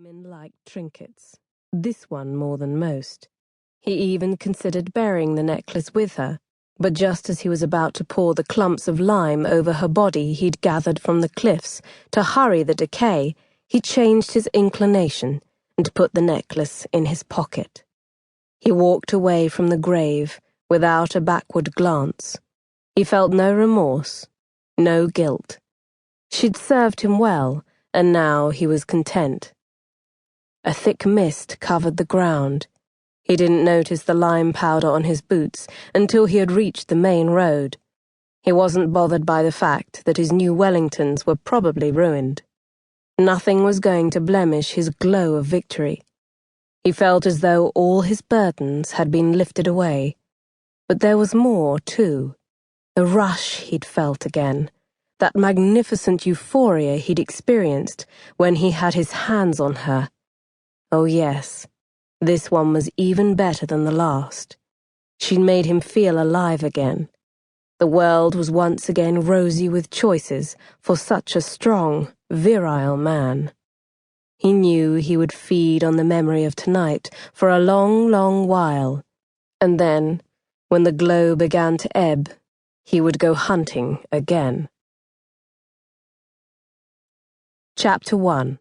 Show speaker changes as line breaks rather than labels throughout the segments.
Women liked trinkets, this one more than most. He even considered burying the necklace with her, but just as he was about to pour the clumps of lime over her body he'd gathered from the cliffs to hurry the decay, he changed his inclination and put the necklace in his pocket. He walked away from the grave without a backward glance. He felt no remorse, no guilt. She'd served him well, and now he was content. A thick mist covered the ground. He didn't notice the lime powder on his boots until he had reached the main road. He wasn't bothered by the fact that his new Wellingtons were probably ruined. Nothing was going to blemish his glow of victory. He felt as though all his burdens had been lifted away. But there was more, too. The rush he'd felt again. That magnificent euphoria he'd experienced when he had his hands on her. Oh yes, this one was even better than the last. She'd made him feel alive again. The world was once again rosy with choices for such a strong, virile man. He knew he would feed on the memory of tonight for a long, long while, and then, when the glow began to ebb, he would go hunting again. Chapter 1.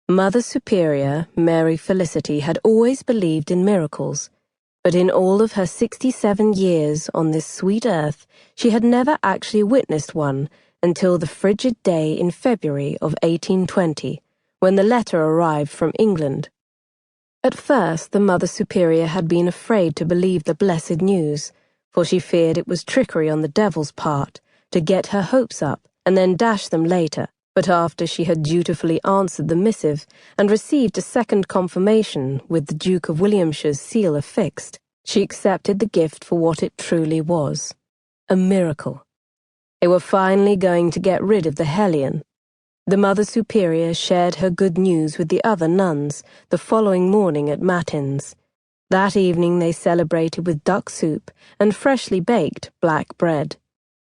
Mother Superior, Mary Felicity, had always believed in miracles, but in all of her 67 years on this sweet earth, she had never actually witnessed one until the frigid day in February of 1820, when the letter arrived from England. At first, the Mother Superior had been afraid to believe the blessed news, for she feared it was trickery on the devil's part to get her hopes up and then dash them later. But after she had dutifully answered the missive and received a second confirmation with the Duke of Williamshire's seal affixed, she accepted the gift for what it truly was, a miracle. They were finally going to get rid of the hellion. The Mother Superior shared her good news with the other nuns the following morning at matins. That evening they celebrated with duck soup and freshly baked black bread.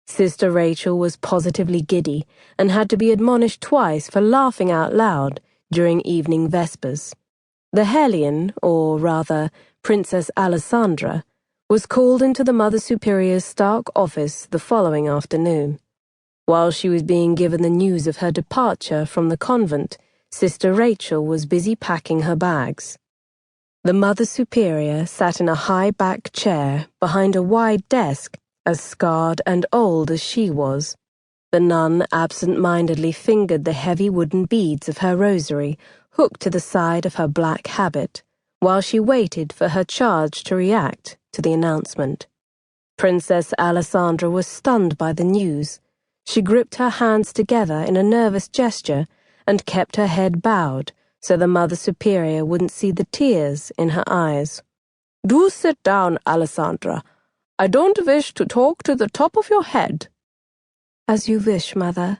Sister Rachel was positively giddy and had to be admonished twice for laughing out loud during evening vespers. The hellion, or rather Princess Alessandra, was called into the Mother Superior's stark office the following afternoon. While she was being given the news of her departure from the convent, Sister Rachel was busy packing her bags. The Mother Superior sat in a high-backed chair behind a wide desk, as scarred and old as she was. The nun absent-mindedly fingered the heavy wooden beads of her rosary, hooked to the side of her black habit, while she waited for her charge to react to the announcement. Princess Alessandra was stunned by the news. She gripped her hands together in a nervous gesture and kept her head bowed so the Mother Superior wouldn't see the tears in her eyes. "Do sit down, Alessandra. I don't wish to talk to the top of your head." "As you wish, Mother."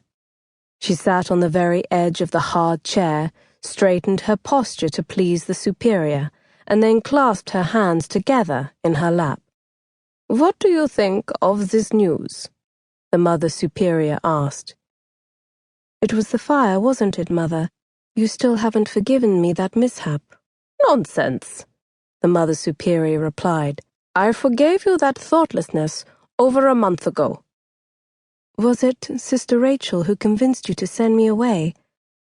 She sat on the very edge of the hard chair, straightened her posture to please the Superior, and then clasped her hands together in her lap. "What do you think of this news?" the Mother Superior asked. "It was the fire, wasn't it, Mother? You still haven't forgiven me that mishap." "Nonsense," the Mother Superior replied. "I forgave you that thoughtlessness over a month ago." "Was it Sister Rachel who convinced you to send me away?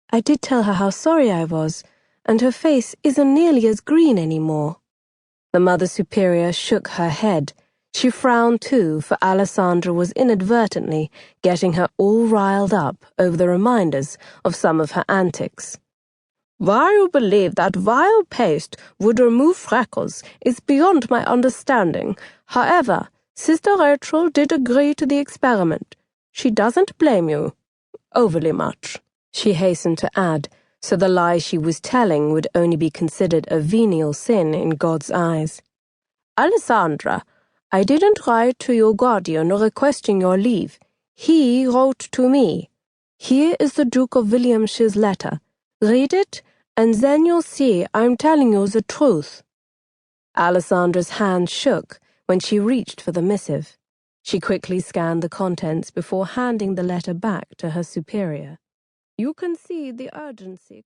I did tell her how sorry I was, and her face isn't nearly as green anymore." The Mother Superior shook her head. She frowned too, for Alessandra was inadvertently getting her all riled up over the reminders of some of her antics. "Why you believe that vile paste would remove freckles is beyond my understanding. However, Sister Rachel did agree to the experiment. She doesn't blame you overly much," she hastened to add, so the lie she was telling would only be considered a venial sin in God's eyes. "Alessandra, I didn't write to your guardian requesting your leave. He wrote to me. Here is the Duke of Williamshire's letter. Read it, and then you'll see I'm telling you the truth." Alessandra's hand shook when she reached for the missive. She quickly scanned the contents before handing the letter back to her superior. "You can see the urgency."